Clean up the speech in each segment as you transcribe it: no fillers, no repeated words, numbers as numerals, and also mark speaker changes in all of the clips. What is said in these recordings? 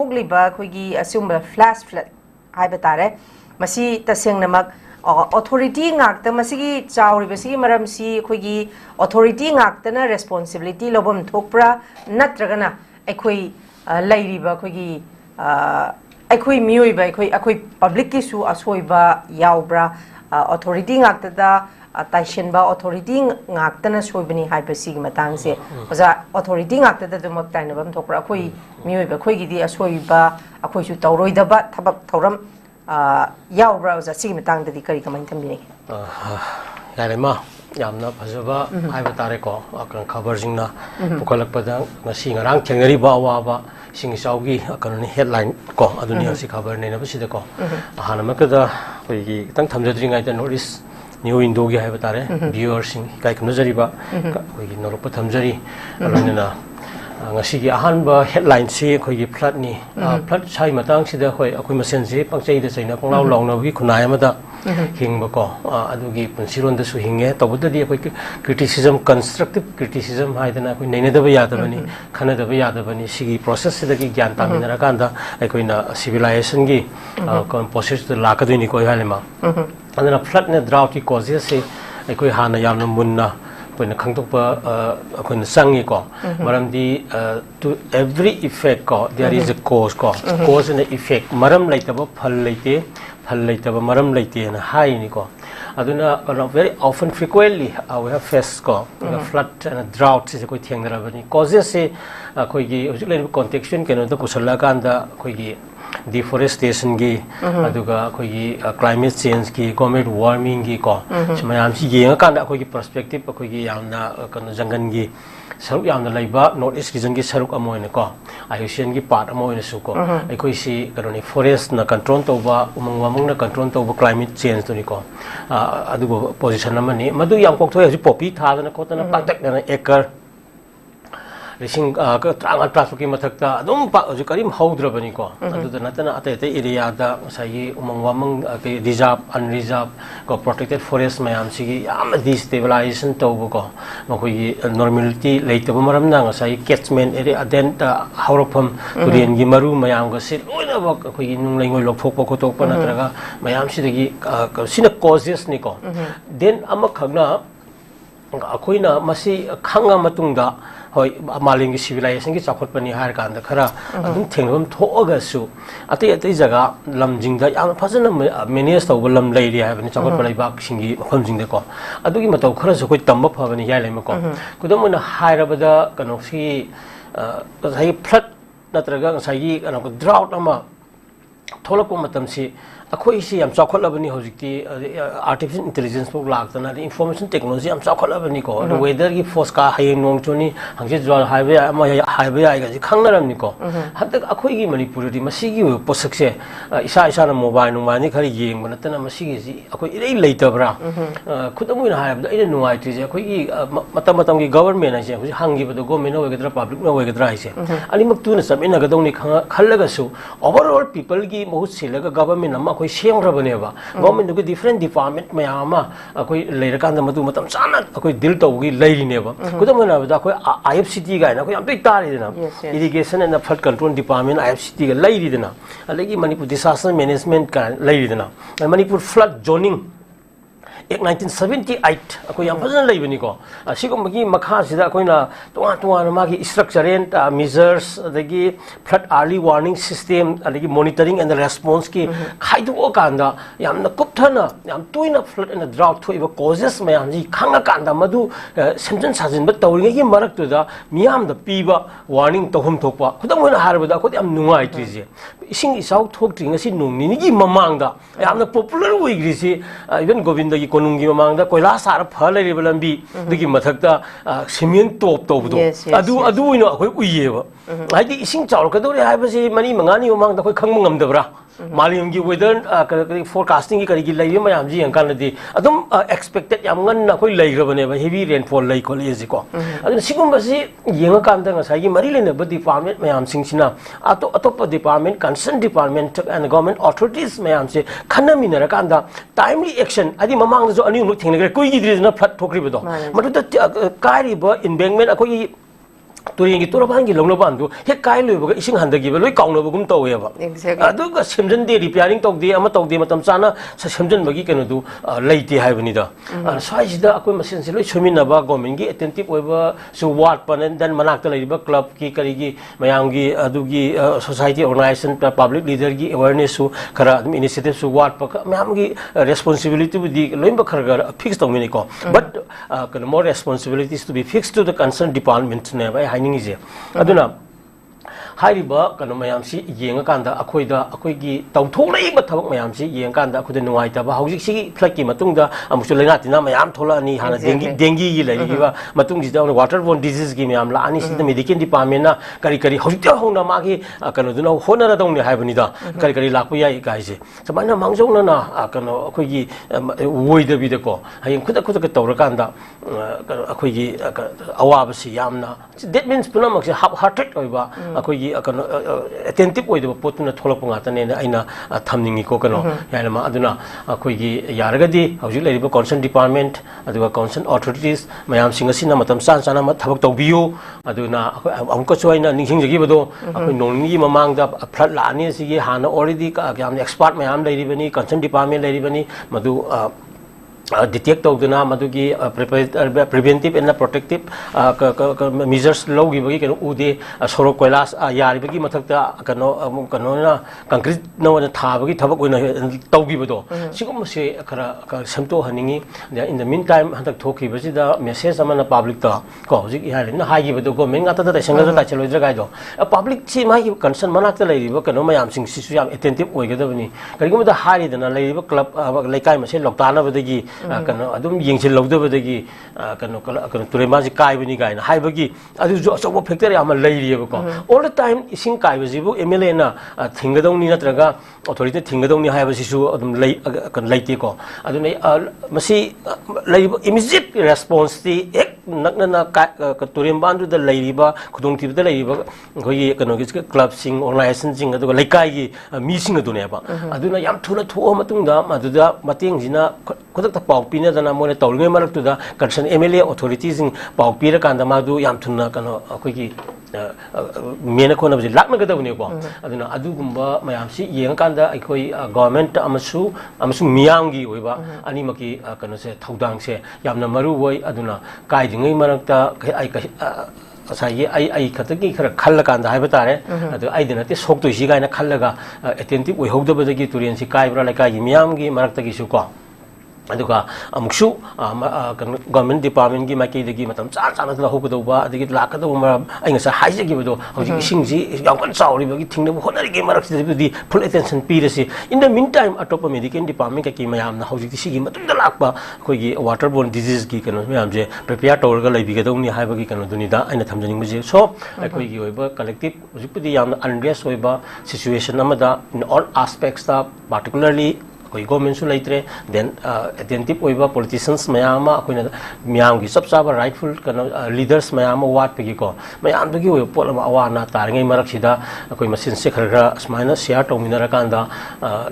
Speaker 1: थोगलिबा खोगी assume flash flood हाइबा तारे मसी तसेंगनमक authority ngakta masigi chauribasi maramsi khoigi authority ngaktana responsibility lobam thokpra natragana ekhoi lairiba khoigi ekhoi miyoiba ekhoi public ki su asoiba yaubra authority ngakta da taishenba authority ngaktana soibani haibasi gi matangse oza authority ngakta da dumak tainabam thokpra ekhoi miyoiba khoigi di asoiba ekhoi su tauroidaba thabak thoram yaw browser sigi matang da di kari kamai tambine
Speaker 2: yare ma yamna phajaba haiba tare ko akan khabar jingna pukalak pada ngasi ngarang thengnari ba wa ba sing saugi akan ni headline ko aduni asi khabar ne na bisi de ko hana makada gi tang thamjadri ngai ta notice new window gi haiba tare viewers sing kai knajari ba gi norop thamjari alona ngasi gi ahanba headline si khoi gi flood ni flood chai matang sida khoi akhoi masen si pangchei da chaina panglau launa wi khunai amada hingba ko adugi punsiron da su hinge tobda di khoi criticism constructive criticism haidana khoi neine da ba ya da bani khana da ba ya da bani sigi process sida gi gyan ta minara kanda khoi na civilization gi process da la ka dini ko halema adana flood ne drought ki causes se khoi hana yamna munna when the sang ko maram di to every effect ko there is a cause ko cause and effect maram laitaba phal laitaba maram laite na hai ni ko aduna very often frequently we have faced ko flood and drought is ko thengna bani causes se koi gi hujule context ke no da kusala kanda koi gi deforestation gi aduga koi gi climate change gi climate warming gi ko simayam si gi kan da koi gi perspective koi gi yamna kan jangan gi saruk yamna laiba north east region gi saruk amoine ko ayusian gi part amoine su ko ai koi si karoni forest na control to ba umang wamang na control to ba climate change to ni ko adugo position amani madu yang kok thoi popi tha na ko na paktak na acre Racing transport mathakta adum pa ju karim haudra bani ko adu natana ate area da sai umang wamang reserve unreserve ko protected forest mayam sigi yam destabilization to ko makoi normality later maram na sai catchment area den haurapam turian gi maru mayam ga sit loina ba ko nung laingoi lokthok ko tok pa natraga mayam sidagi sina causes ni ko then amakhagna akoina masi khanga matungda hoi malingi civilization ki chakot pani har kan da khara adum thengbam thoga su ate jaga lamjingda yam phajana manage to lam lai ri ha bani chakot palai bak singi kham jingda ko adugi matau khara su koi tamba phabani yai lai ma ko kudam na hairabada kano si sai flood natraga sai kano drought ama tholako matam si akhoi si am chakhotlabani hojikti artificial intelligence pro lagtana information technology am chakhotlabani ko weather ki forecast hayeng nong choni hangje jwal highway ama highway ai ga ji khangnaram ni ko hatak akhoi gi manipur ri masigi posakse isa na mobile nung mani khari yeng banatana masigi ji akhoi irei leitabra khudamui na haibda ina nuai ti je akhoi gi matam gi government ai je hoji hangi bado government no wegadra public no wegadra ai je alimak tu na samina ga dongni khallaga su overall people gi mohut silaga government ama koi seng rabane ba government ko different department mayama koi leirakan da madu matam sana koi dil to gi leiri ne ba kudam na ba koi IFCT ga na koi am tai tari na irrigation and flood control department IFCT ga leiri na alagi manipur disaster management ka leiri na manipur flood zoning 1978 akoi yam phajana leibani ko asigumgi makha sida akoina tuwa magi structure and measures adagi flood early warning system adagi monitoring and response ki khaidu kanda yamna kupthana yam toina flood and drought thoiba causes mayam ji khanga kanda madu semjan sajin ba tawri gi marak tu da miyam da piba warning tohum thokpa khudam hoina harbada khodi am nungai trije ising isau thok tring asi nungni gi mamangda yamna popular oigri si even govinda gi konungi mamangda koila sar phale ri balambi digi mathakta cement top tobdo adu ino khoi uyeba haidi ising chaur kadore haibasi mani mangani mamangda khoi khangmang ngamdabra malim gi weather forecasting gi kari gi lai mayam ji angkan di adum expected yam ngan na khoi lai rabane ba heavy rainfall lai ko le ji ko adu sigum basi yenga kan da ngasai gi mari lene ba department mayam singsina atop department concerned department and government authorities mayam se khanami na kan da timely action adi mamang da jo ani mu thingna koi gi dri na flat thokri ba do matu da kari ba embankment akoi तुरेंगी तोरबांगी लौनबांदु हे काय लोइबगा इसिंग हंदगी लोइ काउनबगुम तौवेबा अदुगा सेमजन दे repairing तौदे अमा तौदे मतम चाना सेमजन बगी कनदु लेइते हाइबनिदा साइजिदा अकोइ मसेन से लोइ सुमिनबा government की attentive ओइबा सु वार्ड पन देन मनाक्ता लेइबा क्लब की करिगी मयांगी अदुगी सोसाइटी ऑर्गेनाइजेशन पब्लिक लीडर की अवेयरनेस सु खरा इनिशिएटिव सु वार्ड पक मयांगी रेस्पॉन्सिबिलिटी बुदी लोइबा खरगा फिक्स तौमिनि को बट कन more responsibilities to be fixed to the concern department ने बाय हाइनिंग अदुना हाइरिबा कनो मयामसी येंगाकांदा अखोइदा अखोइगी तौथोलैबा थबक मयामसी येंगाकांदा अखोइदा नुवाइताबा हौजिक सिगी फ्लडकी मतुंगदा अमुसु लैनातिना मयाम थोलानी हाना डेंगी गी लैरिबा मतुंगजिदा वाटर बोर्न डिजीज की मयाम लानी सिदा मेडिकल डिपार्टमेंट ना करी करी हौजिक होना मागी कनो दुना होनरा दौनी हाइबनिदा करी करी लाकु याइ गाइसे समाना मांगजौना कनो अखोइगी वोइदबिदको हयें खुदा खुदा तौरकांदा अखोइगी अवाबसी यामना दैट मीन्स पुनमकसे हाफ हार्टेड ओइबा अखोइगी अटेंटिव ओइदबा पोतुना थोलक ngaतने आइना थमनिंगी को कनो यानमा अदुना अखोइगी यारगदी हौजिक लेरिबा कंसर्न डिपार्टमेंट अदुगा कंसर्न अथॉरिटीज मयाम सिंग सिना मतम सान साना म थबक तौबियो अदुना अमुक चोइना निंगसिंगजिबदो अखोइ नोंनि ममांगदा फ्लड लानी सिगी हाना ऑलरेडी याम एक्सपर्ट मयाम लेरिबनी कंसर्न डिपार्टमेंट लेरिबनी मदु डिटेक्ट तौदना मदुगी प्रिवेंटिव एंड प्रोटेक्टिव मेजर्स लौगिबगी कनो उदे सोरो कोइलास यारिबगी मथक्ता कनो कनोना कंक्रीट नोना थाबगी थबक ओइना तौगिबदो सिगुमसे खरा समतो हनिंगी इन द मीन टाइम हतक थोखिबसिदा मेसेज अमना पब्लिक ता को हजिक यारिना हागिबदो गवर्नमेंट आता ता संगजा ता चलोइद्रा गाइदो पब्लिक सी माही कंसर्न मनाक्ता लेरिबो कनो मयाम सिंग सिसु याम अटेंटिव ओइगदबनी करिगुमदा हारिदना लेरिबो क्लब लेकाय मसे लोकतानाबदगी कनो अदुम यिंगसिल लौदबदगी कनो तुरेमाजी काइबनी गाइना हाइबगी अदु जो अचौबो फैक्टर याम लेरियबको ऑल द टाइम इसिंग काइबजिबु एमएलए ना थिंगदौनी नत्रगा अथॉरिटी थिंगदौनी हाइबसिसु अदुम लेइतेको अदुनै मसी लेरिबो इमीडिएट रेस्पॉन्स ती एक नकना तुरेमबांदुदा लेरिबा खुदोंथिबदा लेरिबा खोई कनोगी क्लब सिंग ऑर्गेनाइजेशन सिंग अदुगा लेकाइगी मीसिंग अदुनेबा अदुना याम थुना थुओ मतुंगदा मदुदा मतेंगजिना खुदक्ता पाउ पिनदना मोने तौलगे मरक्तुदा कंसर्न एमएलए अथॉरिटीज पाउ पिरकांदा मादु याम थुना कनो अखोगी मेना खोनबजे लाक्नगदबनेको अदुना अदुगुम्बा मयामसी येंगाकांदा अखोई गवर्नमेंट अमसु मियांगी ओइबा अनिमकी कनोसे थौदांगसे यामना मरु ओइ अदुना काइदिङै मरक्ता आई खतकी खर खल्लकांदा हाइबा तारे अदु आइदनते सोक्तोइसि गाइना खल्लगा अटेंटिव ओइहौदबदगी तुरेनसि काइब्रा लाइकागी मियामगी मरक्तगिसु को अदुगा अमुक्सु गवर्नमेंट डिपार्टमेंट की माइकैदगी मतम चार चाना लहुगदौबा अदगी लाकदौबा आइंगसा हाइजगिबदो हौजिक इसिंगजी यामकन चाउरिबगी थिंगनबो होनरिगे मरक्सिदि फुल अटेंशन पीरसि इन द मीन टाइम अटोप मेडिकल डिपार्टमेंट की मयामना हौजिक सिगी मतुंदा लाकबा अखोइगी वाटर बोर्न डिजीज की कनो मयामजे प्रिपेयर तौरगा लैबिगदौनी हाइबगी कनो दुनिदा आइना थमजनिंगबजे सो अखोइगी ओइबा कलेक्टिव हौजिकपुदी यामना अनरेस्ट ओइबा सिचुएशन अमदा इन ऑल एस्पेक्ट्स दा पार्टिकुलरली कोई गवर्नमेंट सु लेत्रे देन अटेंटिव ओइबा पॉलिटिशियंस मयामा अखोइना मियांगी सब चाबा राइटफुल कनो लीडर्स मयामा वाटपगी को मयामदगी ओइ पोलम अवाना तारंगै मरक्सिदा अखोइ मसिन से खरगा स्माइना शेयर तौमिनरा कांदा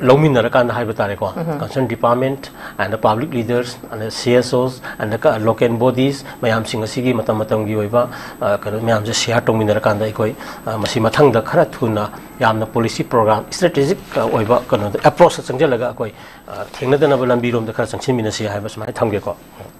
Speaker 2: लौमिनरा कांदा हाइबा तारे को concern department and the public leaders and the CSOs and the local bodies मयाम सिंग सिगी मतम मतमगी ओइबा कनो मयाम जे शेयर तौमिनरा कांदा अखोइ मसि मथंगदा खरा थुना यामना पॉलिसी प्रोग्राम स्ट्रेटेजिक ओइबा कनो अप्रोच संजलगा अखोइ थेंगनदनबा लंबी रोम द खरा संचिमिनसि हाइबा समाय थमगेको